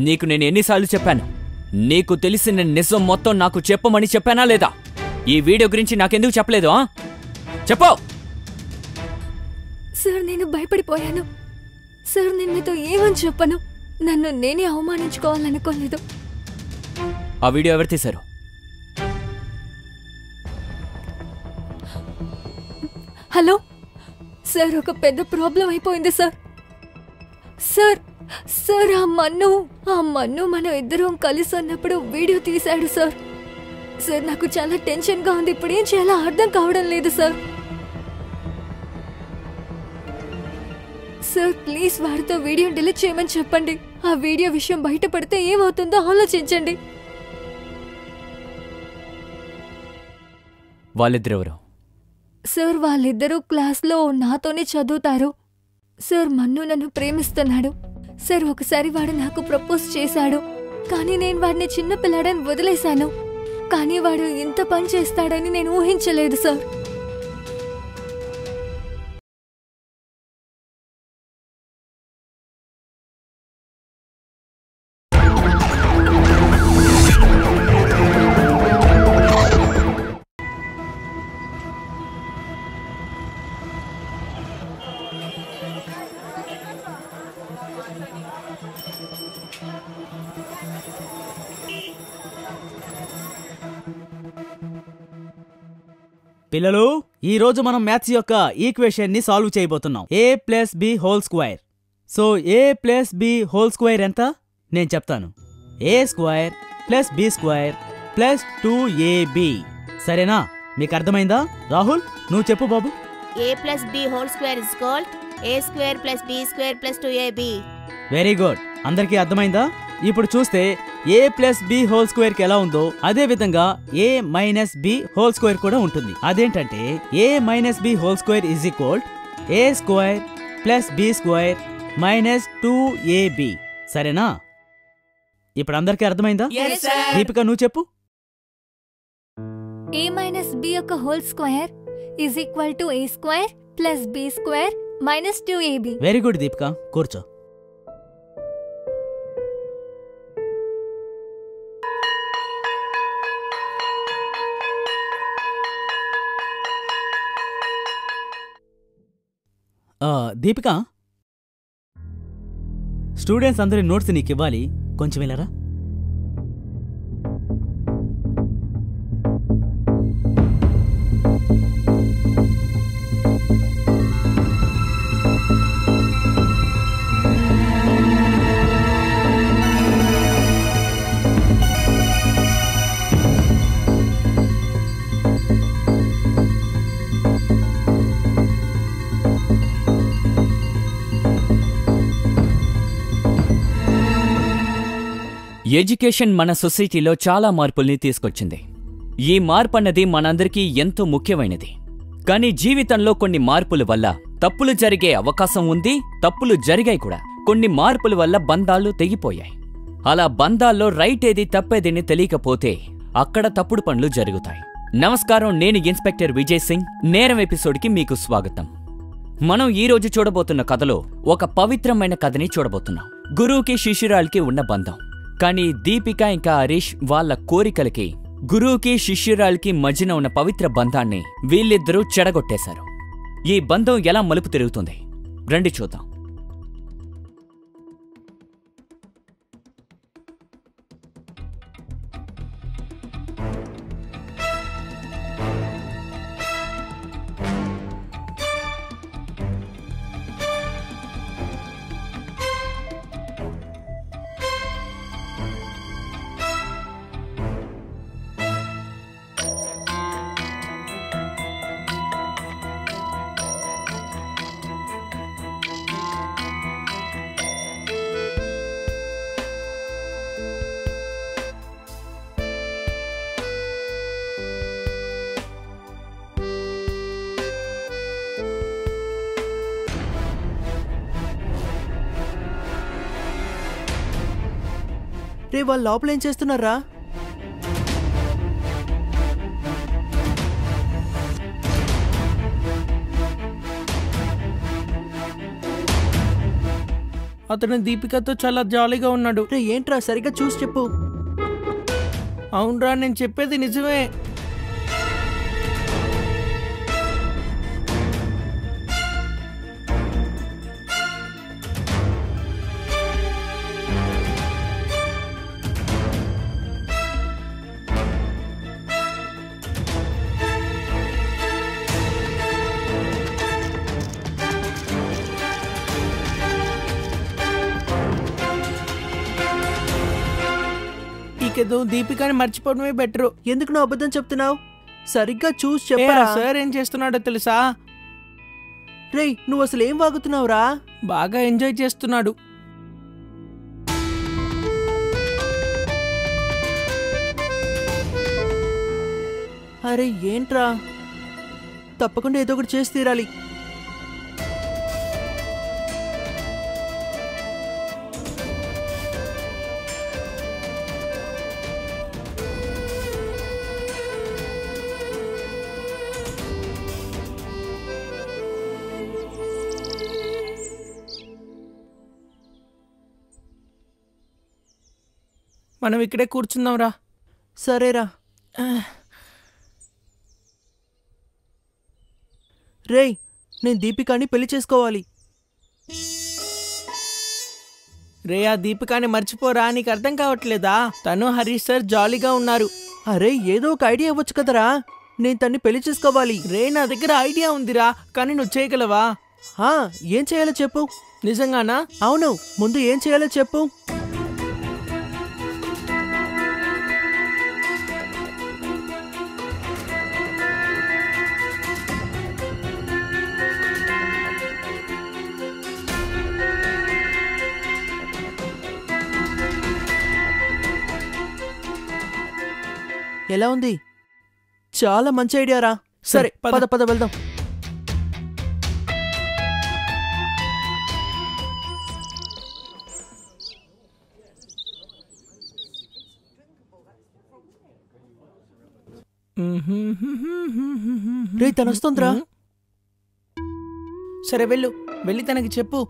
నీకు నేను ఎన్నిసార్లు చెప్పాను? నీకు తెలిసిన నిజం మొత్తం నాకు చెప్పమని చెప్పానా లేదా? ఈ వీడియో గురించి నాకెందుకు చెప్పలేదు? చెప్పు. సార్, నేను భయపడిపోయాను. సార్, నేను మీతో ఏమని చెప్పను. నన్ను నేనే అవమానించుకోవాలనుకోలేదు. ఆ వీడియో ఎవరు తీశారు? హలో సార్, ఒక పెద్ద ప్రాబ్లం అయిపోయింది సార్. సార్ సార్ ఆ మన్ను మనం ఇద్దరం కలిసి ఉన్నప్పుడు వీడియో తీశాడు సార్. సార్, నాకు చాలా టెన్షన్గా ఉంది. ఇప్పుడు ఏం చేయాలో అర్థం కావడం లేదు సార్. సార్, ప్లీజ్ వాడితో వీడియో డిలీట్ చేయమని చెప్పండి. ఆ వీడియో విషయం బయటపడితే ఏమవుతుందో ఆలోచించండి. వాళ్ళిద్దరెవరు? సార్, వాళ్ళిద్దరూ క్లాస్లో నాతోనే చదువుతారు. సార్, మన్ను నన్ను ప్రేమిస్తున్నాడు. సార్, ఒకసారి వాడు నాకు ప్రపోజ్ చేశాడు. కానీ నేను వాడిని చిన్నపిల్లాడని వదిలేశాను. కానీ వాడు ఇంత పని చేస్తాడని నేను ఊహించలేదు సార్. పిల్లలు, ఈ రోజు మనం మ్యాథ్స్ యొక్క ఈక్వేషన్ ని సాల్వ్ చేయబోతున్నాం. a+b² సో a+b² ఎంత? నేను చెప్తాను. a² + b² + 2ab. సరేనా? మీకు అర్థమైందా? రాహుల్, నువ్వు చెప్పు బాబు. a+b² = a² + b² + 2ab. Very good. అందరికీ అర్థమైందా? ఇప్పుడు చూస్తే a+b² కి ఎలా ఉందో అదే విధంగా a-b² కూడా ఉంటుంది. అదేంటంటే a-b² = a² + b² - 2ab. సరేనా? ఇప్పుడు అందరికీ అర్థమైందా? దీపిక, నువ్వు చెప్పు. a - b యొక్క whole square = a² + b² - 2ab. Very good Deepika, కూర్చో. దీపిక, స్టూడెంట్స్ అందరి నోట్స్ నీకు ఇవ్వాలి, కొంచెం వెళ్ళరా. ఎడ్యుకేషన్ మన సొసైటీలో చాలా మార్పుల్ని తీసుకొచ్చింది. ఈ మార్పన్నది మనందరికీ ఎంతో ముఖ్యమైనది. కానీ జీవితంలో కొన్ని మార్పుల వల్ల తప్పులు జరిగే అవకాశం ఉంది, తప్పులు జరిగాయి కూడా. కొన్ని మార్పుల వల్ల బంధాలు తెగిపోయాయి. అలా బంధాల్లో రైట్ ఏది తప్పేదని తెలియకపోతే అక్కడ తప్పుడు పనులు జరుగుతాయి. నమస్కారం, నేను ఇన్స్పెక్టర్ విజయ్ సింగ్. నేరం ఎపిసోడ్కి మీకు స్వాగతం. మనం ఈరోజు చూడబోతున్న కథలో ఒక పవిత్రమైన కథని చూడబోతున్నాం. గురువుకి శిష్యురాలికి ఉన్న బంధం. కానీ దీపిక ఇంకా హరీష్ వాళ్ళ కోరికలకి గురువుకి శిష్యురాలికి మధ్యన ఉన్న పవిత్ర బంధాన్ని వీళ్ళిద్దరూ చెడగొట్టేశారు. ఈ బంధం ఎలా మలుపు తిరుగుతుంది రండి చూద్దాం. రే, వాళ్ళు లోపల ఏం చేస్తున్నారా? అతను దీపికతో చాలా జాలీగా ఉన్నాడు. రే ఏంట్రా సరిగ్గా చూసి చెప్పు. అవునరా, నేను చెప్పేది నిజమే. ఇకేదో దీపికాని మర్చిపోవడమే బెటరు. ఎందుకు నువ్వు అబద్ధం చెప్తున్నావు? సరిగ్గా చూసి చెప్పరా. సార్ ఏం చేస్తున్నాడో తెలుసా? రే నువ్వు అసలు ఏం వాగుతున్నావురా? బాగా ఎంజాయ్ చేస్తున్నాడు. అరే ఏంట్రా, తప్పకుండా ఏదో ఒకటి చేసి తీరాలి. మనం ఇక్కడే కూర్చుందాంరా. సరేరా. రేయ్ నేను దీపికాని పెళ్లి చేసుకోవాలి. రే ఆ దీపికాని మర్చిపోరా, నీకు అర్థం కావట్లేదా? తను హరీష్ సార్ జాలీగా ఉన్నారు. అరే ఏదో ఒక ఐడియా ఇవ్వచ్చు కదరా. నేను తన్ని పెళ్లి చేసుకోవాలి. రే నా దగ్గర ఐడియా ఉందిరా, కానీ నువ్వు చేయగలవా? ఏం చేయాలో చెప్పు. నిజంగానా? అవును, ముందు ఏం చేయాలో చెప్పు. ఎలా ఉంది? చాలా మంచి ఐడియా రా. సరే పద పద వెళ్దాం. రే తను వస్తుందిరా. సరే వెళ్ళు, వెళ్ళి తనకి చెప్పు.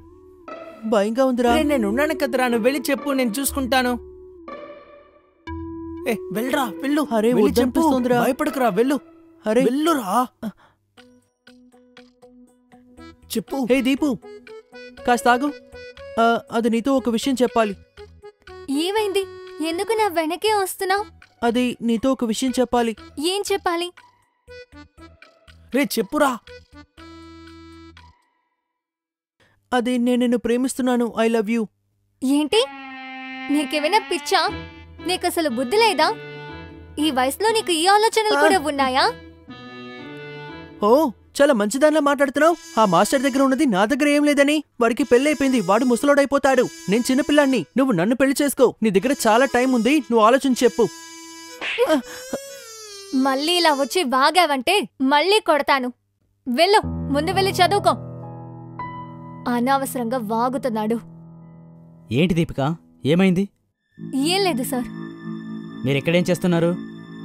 భయంగా ఉందిరా. నేను ఉన్నాను కదరా, నువ్వు వెళ్ళి చెప్పు, నేను చూసుకుంటాను. వెళ్ళరా, వెళ్ళు. అరే చెప్పిస్తుందిరా, భయపడకురా, వెళ్ళు. అరే వెళ్ళురా, చెప్పు. హే దీపు, కాస్త ఆగు. అది నీతో ఒక విషయం చెప్పాలి. ఏమైంది? ఎందుకు నా వెనకే వస్తున్నావు? అది నీతో ఒక విషయం చెప్పాలి. ఏం చెప్పాలి? రే చెప్పురా. అది నేను నిన్ను ప్రేమిస్తున్నాను. I love you. ఏంటి? నీకేమైనా పిచ్చా? నీకసలు బుద్ధి లేదా? ఈ వయసులో నీకు ఈ ఆలోచనలు కూడా ఉన్నాయా? ఓ చాలా మంచిదానిలా మాట్లాడుతున్నావు. ఆ మాస్టర్ దగ్గర ఉన్నది నా దగ్గర ఏం లేదని. వాడికి పెళ్ళైపోయింది, వాడు ముసలోడైపోతాడు. నేను చిన్నపిల్లాన్ని, నువ్వు నన్ను పెళ్లి చేసుకో. నీ దగ్గర చాలా టైం ఉంది, నువ్వు ఆలోచించి చెప్పు. మళ్ళీ ఇలా వచ్చి వాగావంటే మళ్ళీ కొడతాను. వెళ్ళు, ముందు వెళ్ళి చదువుకో. అనవసరంగా వాగుతున్నాడు. ఏంటి దీపిక, ఏమైంది? ఏం లేదు సార్. మీరెక్కడేం చేస్తున్నారు?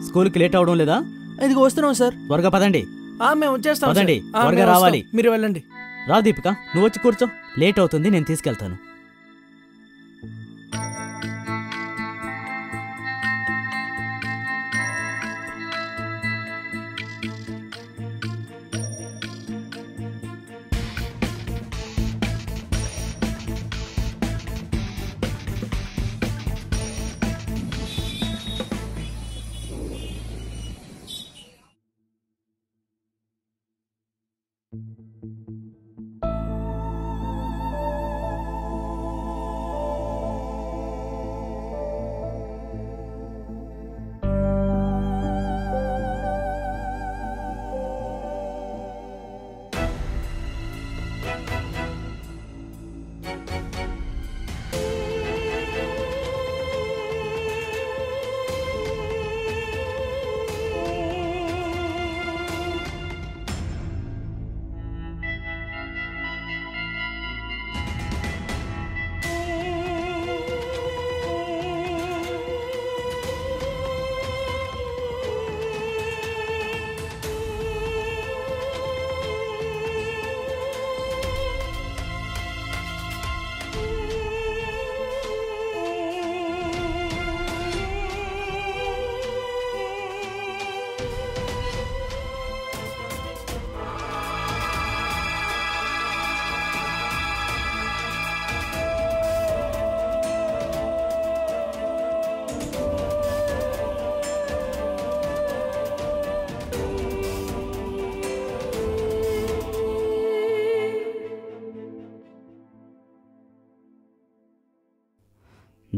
స్కూల్కి లేట్ అవడం లేదా? ఇదిగో వస్తున్నాం సార్. త్వరగా పదండి. మేము వచ్చేస్తాం. పదండి, త్వరగా రావాలి. మీరు వెళ్ళండి. రా దీపిక, నువ్వు వచ్చి కూర్చో. లేట్ అవుతుంది, నేను తీసుకెళ్తాను.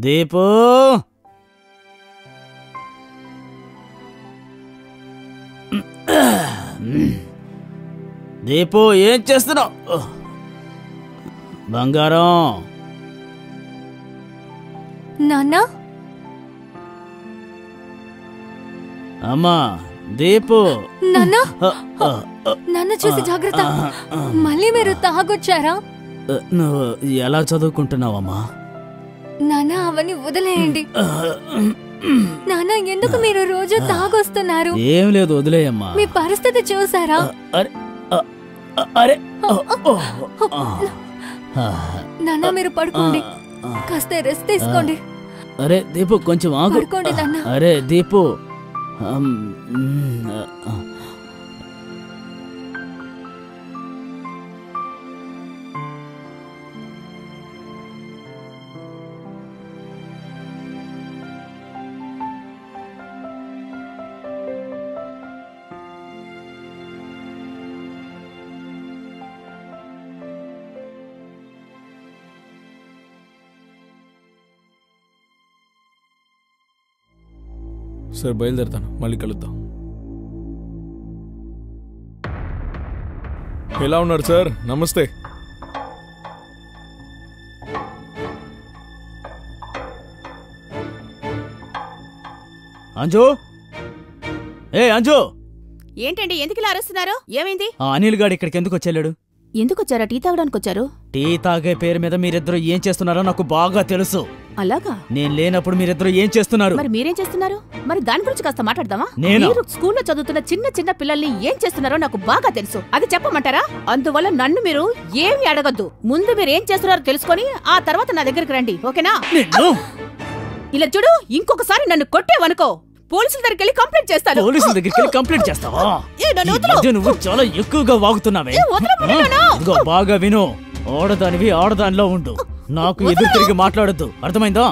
దీపు దీపు ఏం చేస్తున్నావు? బంగారం నాన్న అమ్మా దీపు నాన్న నన్ను చూసి జాగ్రత్త. మళ్ళీ మీరు తాగొచ్చారా? నువ్వు ఎలా చదువుకుంటున్నావమ్మా? నాన్న అవన్నీ వదిలేయండి. నాన్న ఎందుకు మీరు రోజు తాగొస్తున్నారు? ఏం లేదు, వదిలేయమ్మా. మీ పరిస్థితి చూసారా? అరే అరే నాన్న మీరు పడుకోండి, కాస్త రెస్ట్ తీసుకోండి. అరే దీపు కొంచెం ఆగు. పడుకోండి నాన్న. అరే దీపు సార్ బయలుదేరుతాను, మళ్ళీ కలుద్దాం. ఎలా ఉన్నారు సార్? నమస్తే. అంజు, అంజు, ఏంటండి ఎందుకు ఇలా అరుస్తున్నారు? ఏమైంది? అనిల్ గాడు ఇక్కడికి ఎందుకు వచ్చాడు? ఎందుకు వచ్చారా? టీ తాగడానికి వచ్చారు. టీ తాగే పేరు మీద మీరిద్దరు ఏం చేస్తున్నారో నాకు బాగా తెలుసు. అలాగా? నేను లేనప్పుడు మీరిద్దరు ఏం చేస్తున్నారు? మరి మీరేం చేస్తున్నారు? మరి దాని గురించి కాస్త మాట్లాడదామా? నేను మీరు స్కూల్లో చదువుతున్న చిన్న చిన్న పిల్లల్ని ఏం చేస్తున్నారో నాకు బాగా తెలుసు. అది చెప్పమంటారా? అందువల్ల నన్ను మీరు ఏమి అడగద్దు. ముందు మీరు ఏం చేస్తున్నారో తెలుసుకొని ఆ తర్వాత నా దగ్గరికి రండి, ఓకేనా? ఇలా చూడు, ఇంకొకసారి నన్ను కొట్టేవనుకో పోలీసుల దగ్గరికి వెళ్ళి కంప్లైంట్ చేస్తాను. పోలీసుల దగ్గరికి వెళ్ళి కంప్లైంట్ చేస్తావా? నువ్వు చాలా ఎక్కువగా వాగుతున్నావే. ఇదిగో బాగా విను, ఆడదానివి ఆడదానిలో ఉండు, నాకు ఎదురు తిరిగి మాట్లాడద్దు, అర్థమైందా?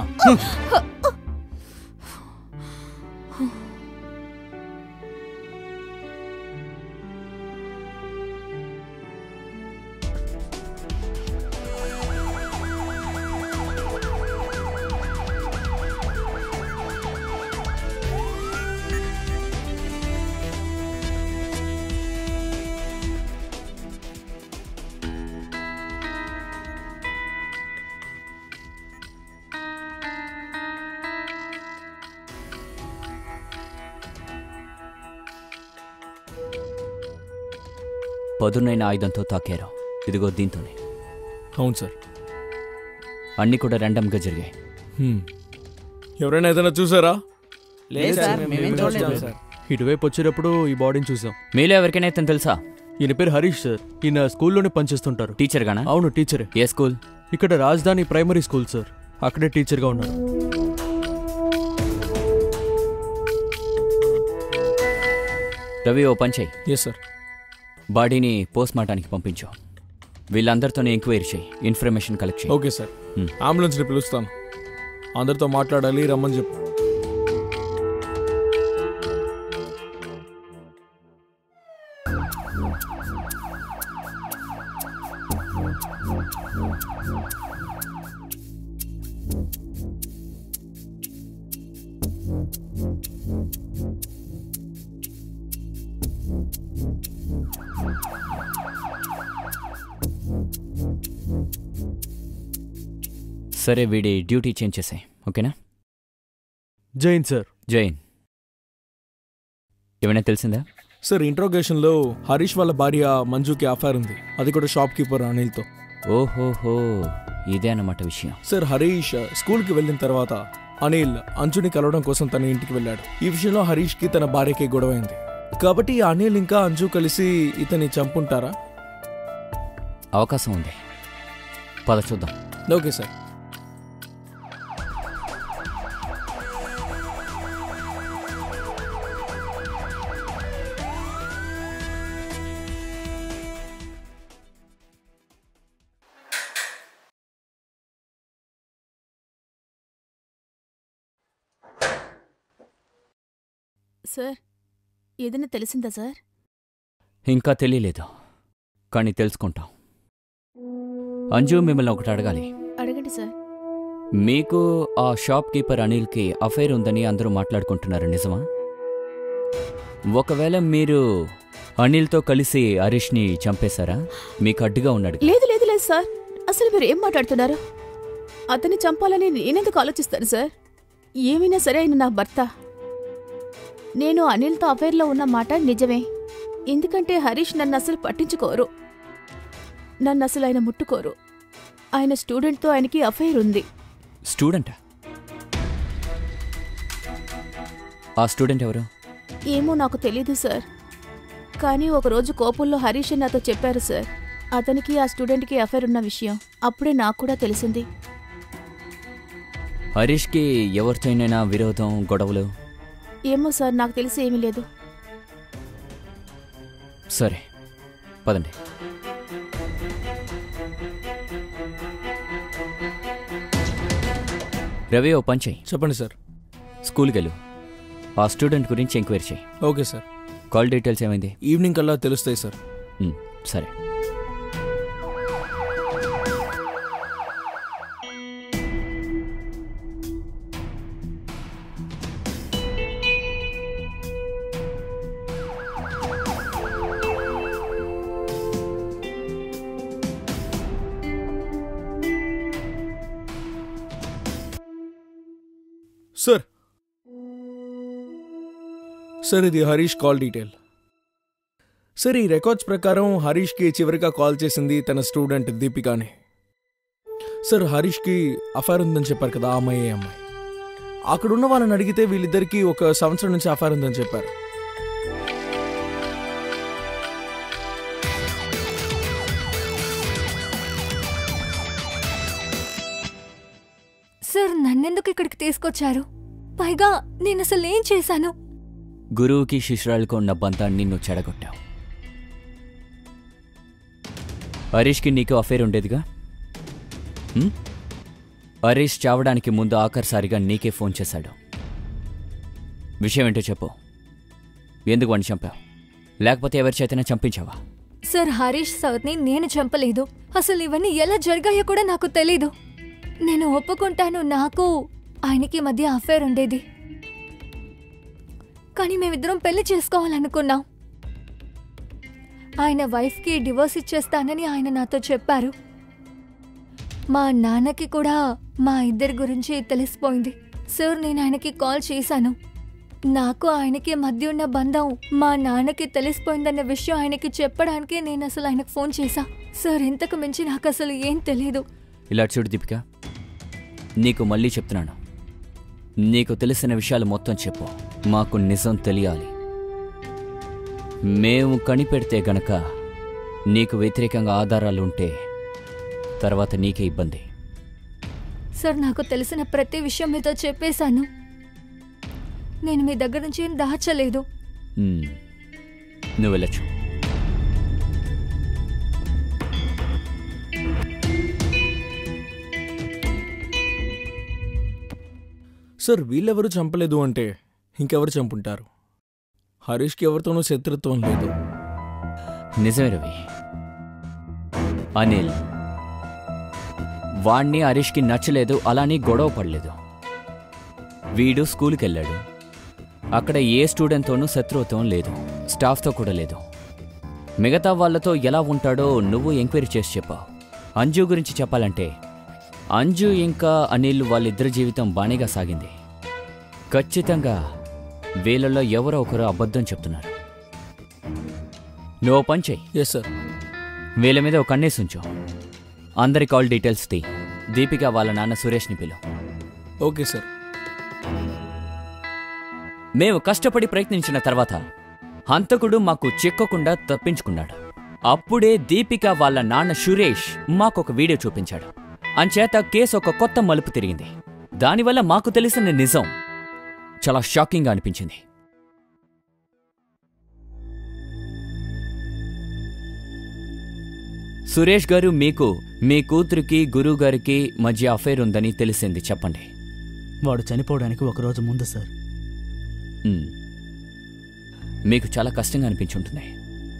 పదునైన ఆయుధంతో తాకారు. ఇదిగో దీంతోనే. అవును సార్. అన్నీ కూడా ర్యాండమ్గా జరిగాయి. ఎవరైనా ఏదైనా చూసారా? ఇటువైపు వచ్చేటప్పుడు ఈ బాడీని చూసాం. మీలో ఎవరికైనా ఇతను తెలుసా? ఈయన పేరు హరీష్ సార్. ఈయన స్కూల్లోనే పనిచేస్తుంటారు. టీచర్ గానా? అవును, టీచరే. ఏ స్కూల్? ఇక్కడ రాజధాని ప్రైమరీ స్కూల్ సార్. అక్కడే టీచర్గా ఉన్నారు. రవి, ఓ పని చెయ్యి. Yes sir. బాడీని పోస్ట్ మార్టానికి పంపించు. వీళ్ళందరితోనే ఎంక్వైరీ చేయి, ఇన్ఫర్మేషన్ కలెక్ట్ చేయి. Okay sir. అంబులెన్స్ని పిలుస్తాను, అందరితో మాట్లాడాలి, రమ్మని చెప్పు. సరే, వీడి డ్యూటీ చేంజ్ చేసాయి, ఓకేనా? జైన్ సార్. జైన్, ఏమైనా తెలిసిందా? సార్, ఇంట్రోగేషన్లో హరీష్ వాళ్ళ భార్య మంజుకి అఫైర్ ఉంది, అది కూడా షాప్ కీపర్ అనిల్తో. ఓహోహో, ఇదే అన్నమాట విషయం. సార్, హరీష్ స్కూల్కి వెళ్ళిన తర్వాత అనిల్ అంజుని కలవడం కోసం తన ఇంటికి వెళ్ళాడు. ఈ విషయంలో హరీష్కి తన భార్యకి గొడవైంది. కాబట్టి అనిల్ ఇంకా అంజు కలిసి ఇతన్ని చంపుంటారా? అవకాశం ఉంది, పద చూద్దాం. Okay sir. సార్, ఏదైనా తెలిసిందా సార్? ఇంకా తెలియలేదు, కానీ తెలుసుకుంటాం. అంజు, మిమ్మల్ని ఒకటి అడగాలి. అడగండి సార్. మీకు ఆ షాప్ కీపర్ అనిల్కి అఫైర్ ఉందని అందరూ మాట్లాడుకుంటున్నారు, నిజమా? ఒకవేళ మీరు అనిల్తో కలిసి హరీష్ని చంపేశారా? మీకు అడ్డుగా ఉన్నాడు. లేదు లేదు లేదు సార్, అసలు మీరు ఏం మాట్లాడుతున్నారు? అతన్ని చంపాలని నేనెందుకు ఆలోచిస్తాను సార్? ఏమైనా సరే ఆయన నా భర్త. నేను అనిల్తో అఫైర్లో ఉన్న మాట నిజమే. ఎందుకంటే హరీష్ నన్ను అసలు పట్టించుకోరు, నన్ను అసలు ఆయన ముట్టుకోరు. ఆయన స్టూడెంట్తో ఆయనకి అఫైర్ ఉంది. స్టూడెంటా? ఆ స్టూడెంట్ ఎవరు? ఏమో నాకు తెలీదు సార్, కానీ ఒకరోజు కోపంలో హరీష్ నాతో చెప్పారు సార్, అతనికి ఆ స్టూడెంట్కి అఫైర్ ఉన్న విషయం. అప్పుడే నాకు కూడా తెలిసింది. హరీష్కి ఎవరితోనైనా విరోధం, గొడవలు? ఏమో సార్, నాకు తెలిసి ఏమీ లేదు. సరే పదండి. రవి, ఓ పని చెయ్యి. చెప్పండి సార్. స్కూల్కి వెళ్ళు, ఆ స్టూడెంట్ గురించి ఎంక్వైరీ చేయి. Okay sir. కాల్ డీటెయిల్స్ ఏమైంది? ఈవినింగ్ కల్లా తెలుస్తాయి సార్. సరే. సార్ సార్ ఇది హరీష్ కాల్ డీటెయిల్. సార్ ఈ రికార్డ్స్ ప్రకారం హరీష్కి చివరిగా కాల్ చేసింది తన స్టూడెంట్ దీపికాని. సార్ హరీష్కి అఫైర్ ఉందని చెప్పారు కదా, ఆ అమ్మాయి అక్కడున్న వాళ్ళని అడిగితే వీళ్ళిద్దరికీ 1 సంవత్సరం నుంచి అఫైర్ ఉందని చెప్పారు. సార్ నన్నెందుకు ఇక్కడికి తీసుకొచ్చారు? పైగా నేను అసలు ఏం చేశాను? గురువుకి శిష్యురాలకు ఉన్న బంధాన్ని నువ్వు చెడగొట్టావు. హరీష్కి నీకు అఫైర్ ఉండేదిగా. హరీష్ చావడానికి ముందు ఆఖరిసారిగా నీకే ఫోన్ చేశాడు. విషయం ఏంటో చెప్పు. ఎందుకు వాడిని చంపావు? లేకపోతే ఎవరి చేతనే చంపించావా? సార్ హరీష్ సార్ని నేను చంపలేదు. అసలు ఇవన్నీ ఎలా జరిగాయో కూడా నాకు తెలీదు. నేను ఒప్పుకుంటాను, నాకు ఆయనకి మధ్య అఫైర్ ఉండేది. కానీ మేమిద్దరం పెళ్లి చేసుకోవాలనుకున్నాం. ఆయన వైఫ్కి డివోర్స్ ఇచ్చేస్తానని ఆయన నాతో చెప్పారు. మా నాన్నకి కూడా మా ఇద్దరి గురించి తెలిసిపోయింది. సార్ నేను ఆయనకి కాల్ చేశాను. నాకు ఆయనకి మధ్య ఉన్న బంధం మా నాన్నకి తెలిసిపోయిందన్న విషయం ఆయనకి చెప్పడానికి నేను అసలు ఆయనకు ఫోన్ చేశా. సార్ ఇంతకు మించి నాకు అసలు ఏం తెలీదు. ఇలా చూడు దీపిక, నీకు మళ్ళీ చెప్తున్నాను, నీకు తెలిసిన విషయాలు మొత్తం చెప్పు. మాకు నిజం తెలియాలి. మేము కనిపెడితే గనక నీకు వ్యతిరేకంగా ఆధారాలు ఉంటే తర్వాత నీకే ఇబ్బంది. సార్ నాకు తెలిసిన ప్రతి విషయం మీతో చెప్పేశాను. నేను మీ దగ్గర నుంచి ఏం దాచలేదు. నువ్వు వెళ్ళొచ్చు. సార్ వీళ్ళెవరు చంపలేదు అంటే ఇంకెవరు చంపుంటారు? హరీష్కి ఎవరితోనూ శత్రుత్వం లేదు. నిజమే రవి. అనిల్ వాణ్ణి హరీష్కి నచ్చలేదు, అలాని గొడవ పడలేదు. వీడు స్కూల్కి వెళ్ళాడు. అక్కడ ఏ స్టూడెంట్తోనూ శత్రుత్వం లేదు, స్టాఫ్తో కూడా లేదు. మిగతా వాళ్లతో ఎలా ఉంటాడో నువ్వు ఎంక్వైరీ చేసి చెప్పావు. అంజు గురించి చెప్పాలంటే అంజు ఇంకా అనిల్ వాళ్ళిద్దరి జీవితం బాణీగా సాగింది. ఖచ్చితంగా వీళ్ళలో ఎవరో ఒకరు అబద్ధం చెప్తున్నారు. నువ్వు పని చెయ్యి. Yes sir. వీళ్ళ మీద ఒక కన్నేసి ఉంచు. అందరి కాల్ డీటెయిల్స్ తీ. దీపిక వాళ్ళ నాన్న సురేష్ని పిలు. Okay sir. మేము కష్టపడి ప్రయత్నించిన తర్వాత హంతకుడు మాకు చిక్కకుండా తప్పించుకున్నాడు. అప్పుడే దీపిక వాళ్ళ నాన్న సురేష్ మాకొక వీడియో చూపించాడు. అంచేత కేసు ఒక కొత్త మలుపు తిరిగింది. దానివల్ల మాకు తెలిసిన నిజం చాలా షాకింగ్గా అనిపించింది. సురేష్ గారు, మీకు మీ కూతురికి గురువుగారికి మధ్య అఫైర్ ఉందని తెలిసింది, చెప్పండి. వాడు చనిపోవడానికి ఒకరోజు ముందు సార్. మీకు చాలా కష్టంగా అనిపించుంటుంది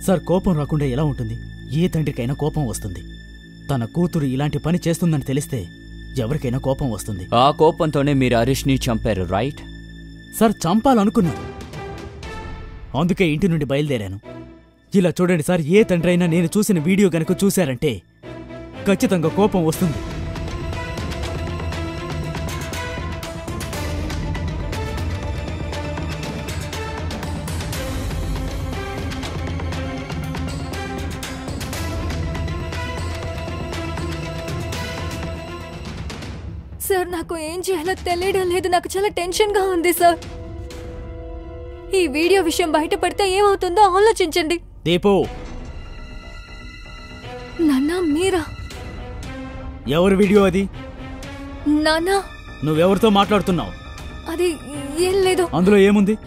సార్. కోపం రాకుండా ఎలా ఉంటుంది? ఏ తండ్రికైనా కోపం వస్తుంది. తన కూతురు ఇలాంటి పని చేస్తుందని తెలిస్తే ఎవరికైనా కోపం వస్తుంది. ఆ కోపంతోనే మీరు హరీష్ని చంపారు, రైట్? సార్, చంపాలనుకున్నాను. అందుకే ఇంటి నుండి బయలుదేరాను. ఇలా చూడండి సార్, ఏ తండ్రి అయినా నేను చూసిన వీడియో గనుక చూశారంటే ఖచ్చితంగా కోపం వస్తుంది. సార్, నాకు ఏం చేయాలో తెలియడం లేదు. నాకు చాలా టెన్షన్గా ఉంది సార్. ఈ వీడియో విషయం బయటపడితే ఏమవుతుందో ఆలోచించండి. దీపు, నాన్న మీరా? ఎవరి వీడియో అది? నాన్న, నువ్వెవరితో మాట్లాడుతున్నావు? అది ఏం లేదు. అందులో ఏముంది?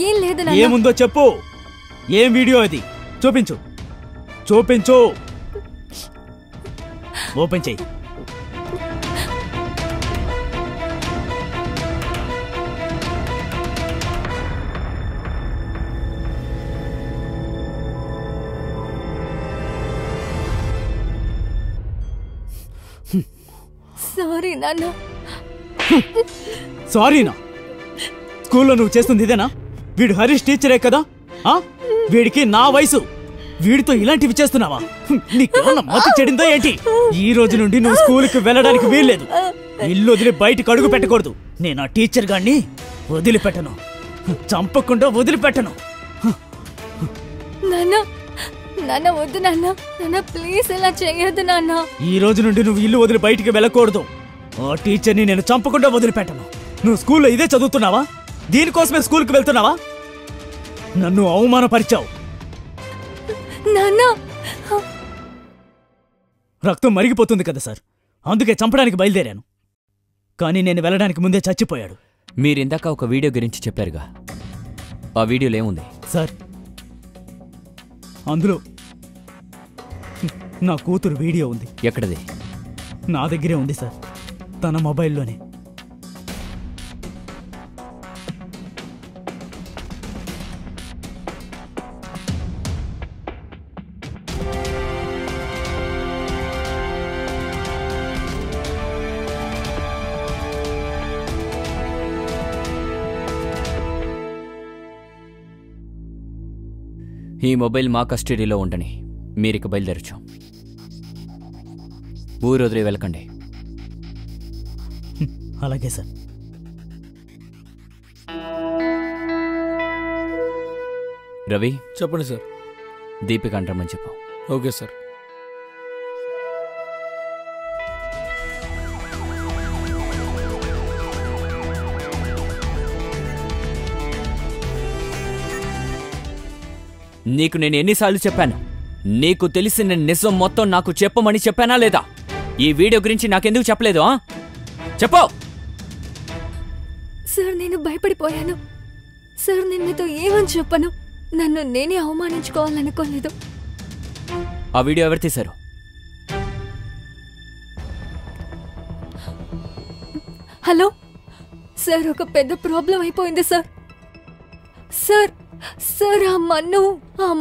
ఏం లేదు నాన్న. ఏముందో చెప్పు. ఏం వీడియో అది? చూపించు, చూపించు. ఓపెన్ చెయ్యి. సారీ నాన్న. సారీనా? స్కూల్లో నువ్వు చేస్తుంది ఇదేనా? వీడు హరీష్ టీచరే కదా? వీడికి నా వయసు. వీడితో ఇలాంటివి చేస్తున్నావా? నీకేమన్నా మతి చెడిందో ఏంటి? ఈ రోజు నుండి నువ్వు స్కూల్కి వెళ్ళడానికి వీల్లేదు. ఇల్లు వదిలి బయటకు అడుగు పెట్టకూడదు. నేను ఆ టీచర్ గాన్ని వదిలిపెట్టను, చంపకుండా వదిలిపెట్టను. నాన్న, నాన్న వద్దు నాన్న. నాన్న ప్లీజ్ ఇలా చేయొద్దు నాన్న. ఈ రోజు నుండి నువ్వు ఇల్లు వదిలి బయటికి వెళ్ళకూడదు. ఆ టీచర్ని నేను చంపకుండా వదిలిపెట్టను. నువ్వు స్కూల్లో ఇదే చదువుతున్నావా? దీనికోసమే స్కూల్కి వెళ్తున్నావా? నన్ను అవమానపరిచావు. నాన్న, రక్తం మరిగిపోతుంది కదా సార్, అందుకే చంపడానికి బయలుదేరాను. కానీ నేను వెళ్ళడానికి ముందే చచ్చిపోయాడు. మీరిందాక ఒక వీడియో గురించి చెప్పారుగా, ఆ వీడియోలో ఏముంది? సార్, అందులో నా కూతురు వీడియో ఉంది. ఎక్కడది? నా దగ్గరే ఉంది సార్, తన మొబైల్లోనే. ఈ మొబైల్ మా కస్టడీలో ఉండని. మీరిక బయలుదేరచ్చు. ఊరు వదిలి వెళ్ళకండి. అలాగే సార్. రవి, చెప్పండి సార్. దీపిక అంటామని చెప్పు. Okay sir. నీకు నేను ఎన్నిసార్లు చెప్పాను? నీకు తెలిసిన నిజం మొత్తం నాకు చెప్పమని చెప్పానా లేదా? ఈ వీడియో గురించి నాకెందుకు చెప్పలేదు? చెప్పు. సార్, నేను భయపడిపోయాను. సార్, నేను మీతో ఏమని చెప్పను. నన్ను నేనే అవమానించుకోవాలనుకోలేదు. ఆ వీడియో ఎవరు తీశారు? హలో సార్, ఒక పెద్ద ప్రాబ్లం అయిపోయింది సార్. సార్ సార్, ఆ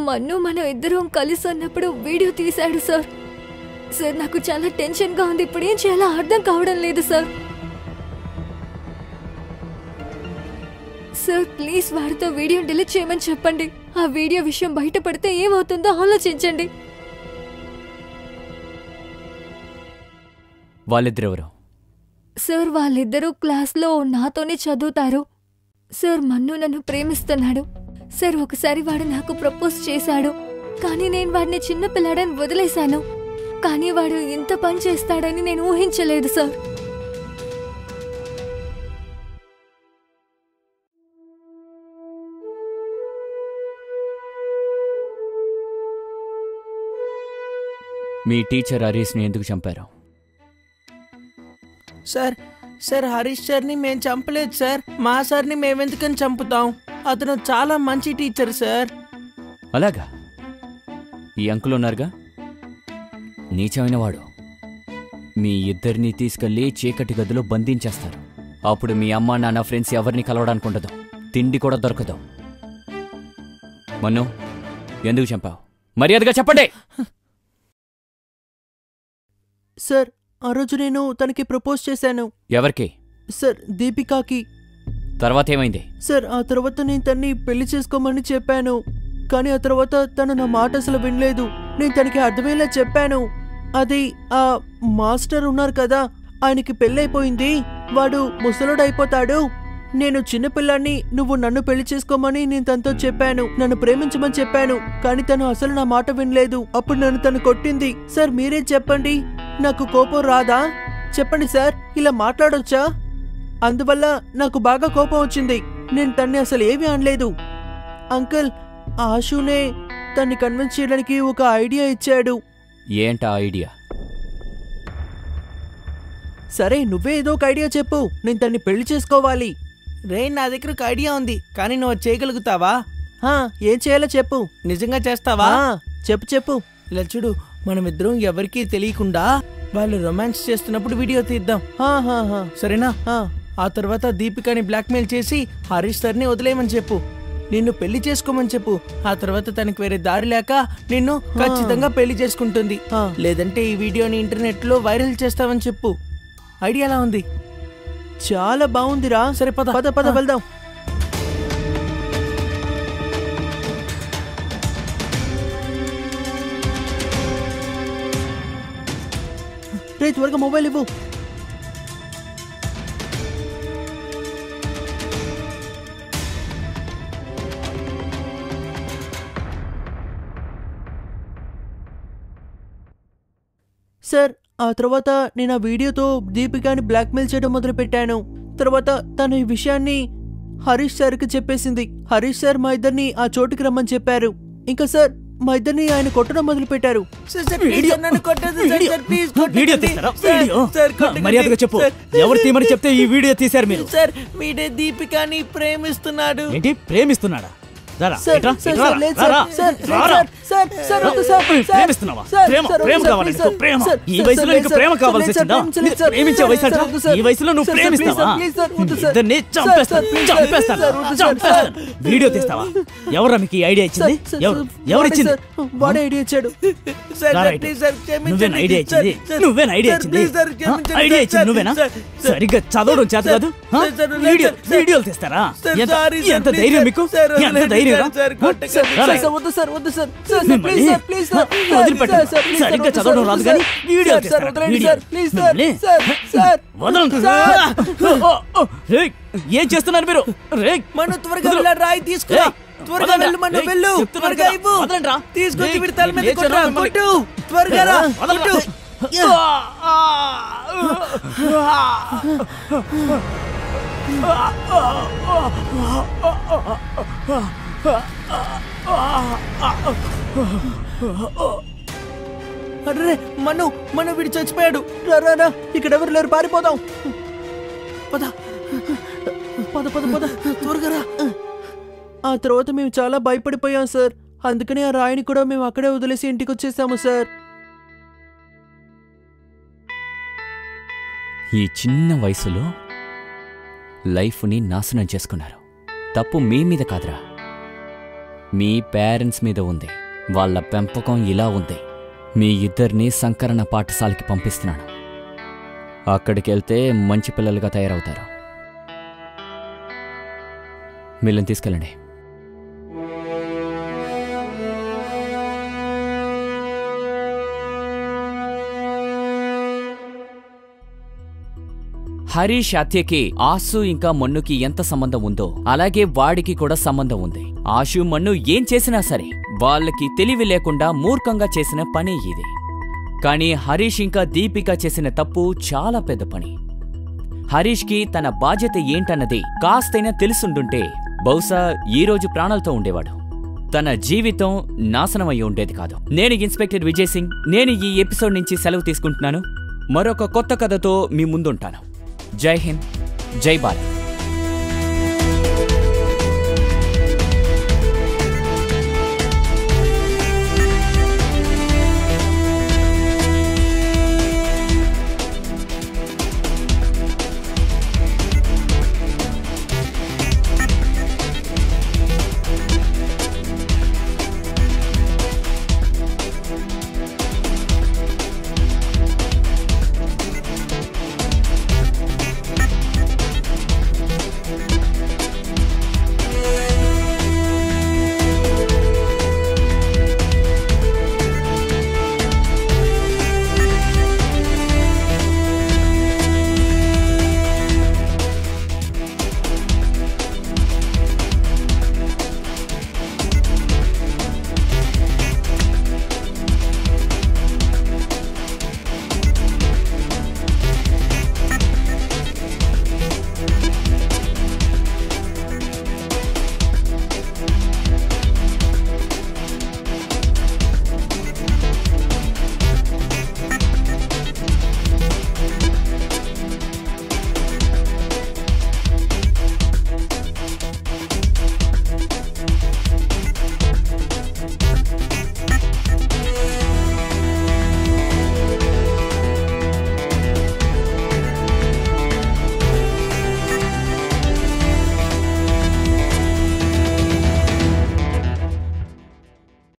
మన్ను మనం ఇద్దరం కలిసి ఉన్నప్పుడు వీడియో తీశాడు సార్. సార్, నాకు చాలా టెన్షన్గా ఉంది. ఇప్పుడు ఏం చేయాలో అర్థం కావడం లేదు సార్. సార్, ప్లీజ్ వాడితో వీడియో డిలీట్ చేయమని చెప్పండి. ఆ వీడియో విషయం బయటపడితే ఏమవుతుందో ఆలోచించండి. వాళ్ళిద్దరెవరు? సార్, వాళ్ళిద్దరూ క్లాస్లో నాతోనే చదువుతారు. సార్, మన్ను నన్ను ప్రేమిస్తున్నాడు. సార్, ఒకసారి వాడు నాకు ప్రపోజ్ చేశాడు. కానీ నేను వాడిని చిన్నపిల్లాడని వదిలేశాను. కానీ వాడు ఇంత పని చేస్తాడని నేను ఊహించలేదు సార్. మీ టీచర్ హరీష్ని ఎందుకు చంపారు? సార్ సార్ హరీష్ సార్ని మేము చంపలేదు సార్. మా సార్ని మేమెందుకని చంపుతాం? అతను చాలా మంచి టీచర్ సార్. అలాగా? ఈ అంకుల్ ఉన్నారుగా, నీచమైన వాడు. మీ ఇద్దరిని తీసుకెళ్లి చీకటి గదిలో బంధించేస్తారు. అప్పుడు మీ అమ్మ నాన్న ఫ్రెండ్స్ ఎవరిని కలవడానికి ఉండదు, తిండి కూడా దొరకదు. మన్ను, ఎందుకు చంపావు? మర్యాదగా చెప్పండి. సార్, ఆ రోజు నేను తనకి ప్రపోజ్ చేశాను. ఎవరికి? సార్ దీపికాకి. తర్వాత ఏమైంది? సార్ ఆ తర్వాత నేను తన్ని పెళ్లి చేసుకోమని చెప్పాను. కానీ ఆ తర్వాత తను నా మాట అసలు వినలేదు. నేను తనకి అర్థమయ్యేలా చెప్పాను. అది ఆ మాస్టర్ ఉన్నారు కదా, ఆయనకి పెళ్ళైపోయింది, వాడు ముసలుడైపోతాడు, నేను చిన్నపిల్లాన్ని, నువ్వు నన్ను పెళ్లి చేసుకోమని నేను తనతో చెప్పాను. నన్ను ప్రేమించమని చెప్పాను. కానీ తను అసలు నా మాట వినలేదు. అప్పుడు నన్ను తను కొట్టింది. సార్ మీరే చెప్పండి, నాకు కోపం రాదా? చెప్పండి సార్, ఇలా మాట్లాడొచ్చా? అందువల్ల నాకు బాగా కోపం వచ్చింది. నేను తన్ని అసలు ఏమీ అనలేదు. అంకుల్, ఆశునే తన్ని కన్విన్స్ చేయడానికి ఒక ఐడియా ఇచ్చాడు. ఏంటా ఐడియా? సరే నువ్వే ఏదో ఒక ఐడియా చెప్పు, నేను తన్ని పెళ్లి చేసుకోవాలి. రే నా దగ్గర ఒక ఐడియా ఉంది, కానీ నువ్వు చేయగలుగుతావా? ఏం చేయాలో చెప్పు. నిజంగా చేస్తావా? చెప్పు చెప్పు. ఇలా చూడు, మనమిద్దరం ఎవరికీ తెలియకుండా వాళ్ళు రొమాన్స్ చేస్తున్నప్పుడు వీడియో తీద్దాం. సరేనా? ఆ తర్వాత దీపికాని బ్లాక్మెయిల్ చేసి హరీష్ సార్ని వదిలేయమని చెప్పు, నిన్ను పెళ్లి చేసుకోమని చెప్పు. ఆ తర్వాత తనకి వేరే దారి లేక నిన్ను ఖచ్చితంగా పెళ్లి చేసుకుంటుంది. లేదంటే ఈ వీడియోని ఇంటర్నెట్ లో వైరల్ చేస్తావని చెప్పు. ఐడియా ఎలా ఉంది? చాలా బాగుందిరా. సరే పద పద పద వెళ్దాం. రే త్వరగా మొబైల్ ఇవ్వు. సార్ ఆ తర్వాత నేను ఆ వీడియోతో దీపికాని బ్లాక్మెయిల్ చేయడం మొదలుపెట్టాను. తర్వాత తను ఈ విషయాన్ని హరీష్ సార్కి చెప్పేసింది. హరీష్ సార్ మా ఇద్దరిని ఆ చోటుకి రమ్మని చెప్పారు. ఇంకా సార్ మా ఇద్దరిని ఆయన కొట్టడం మొదలు పెట్టారు. మర్యాదగా చెప్పు, ఎవరు తీయమని చెప్తే ఈ వీడియో తీశారు మీరు? సార్ వీడే దీపికాని ప్రేమిస్తున్నాడు. ఏంటి ప్రేమిస్తున్నాడా? ప్రేమ కావాలి? ఈ వయసులో నీకు ప్రేమ కావాల్సి వచ్చిందా? ప్రేమించే వయసు ఈ వయసులో నువ్వు ప్రేమిస్తావా? ఇద్దరిని చంపేస్తాను. వీడియో తీస్తావా? ఎవరా మీకు ఈ ఐడియా ఇచ్చింది? ఎవరు ఇచ్చింది? వాడే ఐడియా ఇచ్చాడు. నువ్వేనా ఐడియా ఇచ్చింది? ఐడియా ఇచ్చింది నువ్వేనా? సరిగ్గా చదవడం చేత కాదు, వీడియోలు తీస్తారా? ఎంత ధైర్యం మీకు? ఎంత ధైర్యం? సరిగ్గా చదవడం రాదు కానీ వీడియో ఏం చేస్తున్నారు మీరు? మనం త్వరగా రాయి తీసుకురా. త్వరగా వెళ్ళు, మనం వెళ్ళు. త్వరగా ఇవ్వు. తీసుకొచ్చి వీడి తల మీద కొట్టు. త్వరగా రా. అరే మనం వీడు చచ్చిపోయాడు. రా, ఇక్కడ ఎవరు లేరు, పారిపోదాం. పద పద పద పద త్వరగా రా. ఆ తర్వాత మేము చాలా భయపడిపోయాం సార్. అందుకని ఆ రాయిని కూడా మేము అక్కడే వదిలేసి ఇంటికి వచ్చేసాము సార్. ఈ చిన్న వయసులో లైఫ్ని నాశనం చేసుకున్నారు. తప్పు మీ మీద కాదురా, మీ పేరెంట్స్ మీద ఉంది. వాళ్ళ పెంపకం ఇలా ఉంది. మీ ఇద్దరిని సంకరణ పాఠశాలకి పంపిస్తున్నాను. అక్కడికి వెళ్తే మంచి పిల్లలుగా తయారవుతారు. వీళ్ళని తీసుకెళ్ళండి. హరీష్ హత్యకి ఆశు ఇంకా మన్నుకి ఎంత సంబంధం ఉందో అలాగే వాడికి కూడా సంబంధం ఉంది. ఆశు మన్ను ఏం చేసినా సరే వాళ్ళకి తెలివి లేకుండా మూర్ఖంగా చేసిన పని ఇది. కానీ హరీష్ ఇంకా దీపిక చేసిన తప్పు చాలా పెద్ద పని. హరీష్కి తన బాధ్యత ఏంటన్నది కాస్తైనా తెలుసుండుంటే బహుశా ఈరోజు ప్రాణాలతో ఉండేవాడు. తన జీవితం నాశనమయ్యి ఉండేది కాదు. నేను ఇన్స్పెక్టర్ విజయ్ సింగ్. నేను ఈ ఎపిసోడ్ నుంచి సెలవు తీసుకుంటున్నాను. మరొక కొత్త కథతో మీ ముందుంటాను. జై హింద్, జై భారత్.